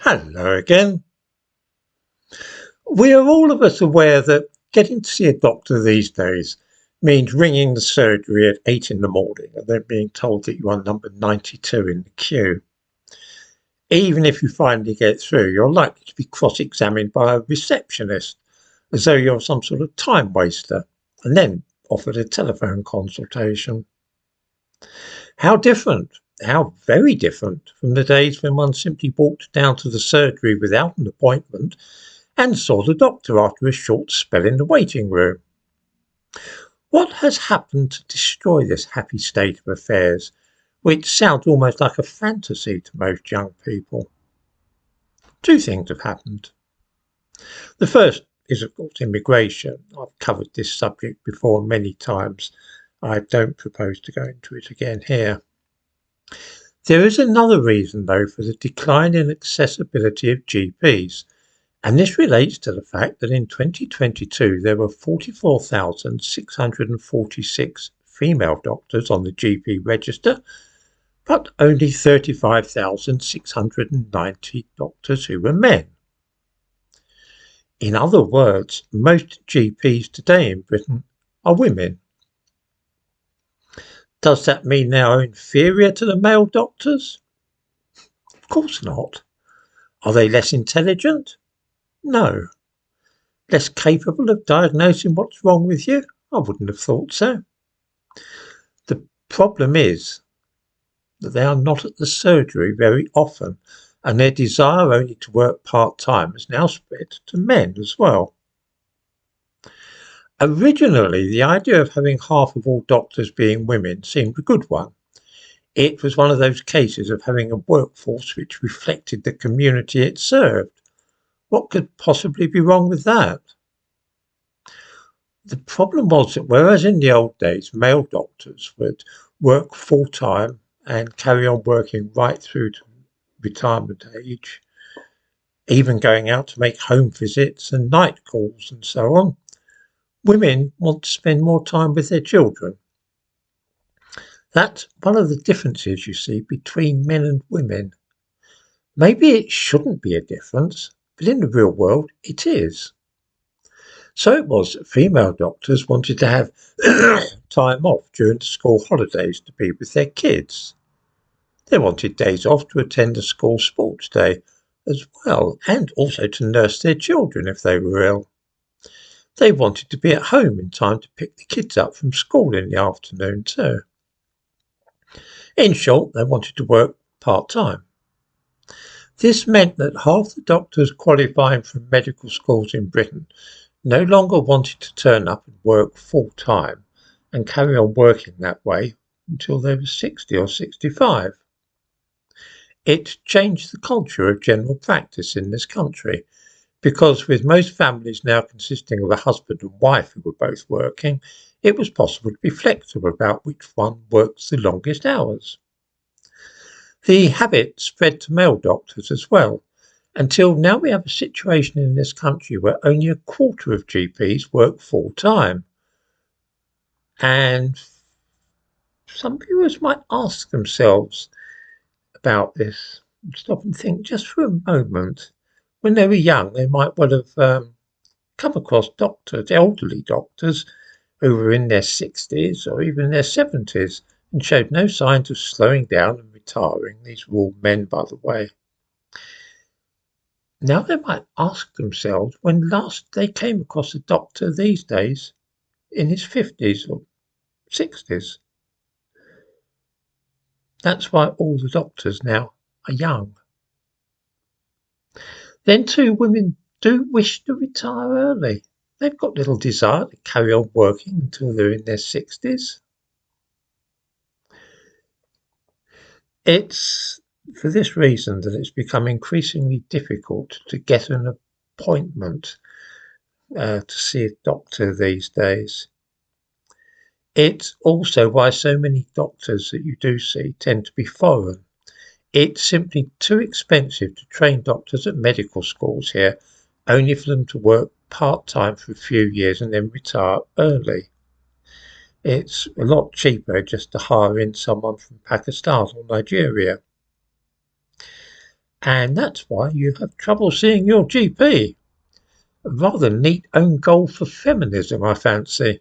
Hello again. We are all of us aware that getting to see a doctor these days means ringing the surgery at 8 in the morning and then being told that you are number 92 in the queue. Even if you finally get through, you're likely to be cross-examined by a receptionist as though you're some sort of time waster and then offered a telephone consultation. How different, how very different from the days when one simply walked down to the surgery without an appointment and saw the doctor after a short spell in the waiting room. What has happened to destroy this happy state of affairs, which sounds almost like a fantasy to most young people? Two things have happened. The first is, of course, immigration. I've covered this subject before many times. I don't propose to go into it again here. There is another reason, though, for the decline in accessibility of GPs. And this relates to the fact that in 2022 there were 44,646 female doctors on the GP register, but only 35,690 doctors who were men. In other words, most GPs today in Britain are women. Does that mean they are inferior to the male doctors? Of course not. Are they less intelligent? No. Less capable of diagnosing what's wrong with you? I wouldn't have thought so. The problem is that they are not at the surgery very often, and their desire only to work part-time has now spread to men as well. Originally, the idea of having half of all doctors being women seemed a good one. It was one of those cases of having a workforce which reflected the community it served. What could possibly be wrong with that? The problem was that whereas in the old days male doctors would work full-time and carry on working right through to retirement age, even going out to make home visits and night calls and so on, women want to spend more time with their children. That's one of the differences, you see, between men and women. Maybe it shouldn't be a difference, but in the real world it is. So it was that female doctors wanted to have time off during the school holidays to be with their kids. They wanted days off to attend a school sports day as well, and also to nurse their children if they were ill. They wanted to be at home in time to pick the kids up from school in the afternoon too. In short, they wanted to work part-time. This meant that half the doctors qualifying from medical schools in Britain no longer wanted to turn up and work full-time and carry on working that way until they were 60 or 65. It changed the culture of general practice in this country, because with most families now consisting of a husband and wife who were both working, it was possible to be flexible about which one works the longest hours. The habit spread to male doctors as well, until now we have a situation in this country where only a quarter of GPs work full-time. And some viewers might ask themselves about this, stop and think just for a moment. When they were young, they might well have come across doctors, elderly doctors, who were in their 60s or even their 70s and showed no signs of slowing down and retiring. These were all men, by the way. Now they might ask themselves when last they came across a doctor these days in his 50s or 60s. That's why all the doctors now are young. Then too, women do wish to retire early. They've got little desire to carry on working until they're in their 60s. It's for this reason that it's become increasingly difficult to get an appointment to see a doctor these days. It's also why so many doctors that you do see tend to be foreign. It's simply too expensive to train doctors at medical schools here, only for them to work part-time for a few years and then retire early. It's a lot cheaper just to hire in someone from Pakistan or Nigeria. And that's why you have trouble seeing your GP. A rather neat own goal for feminism, I fancy.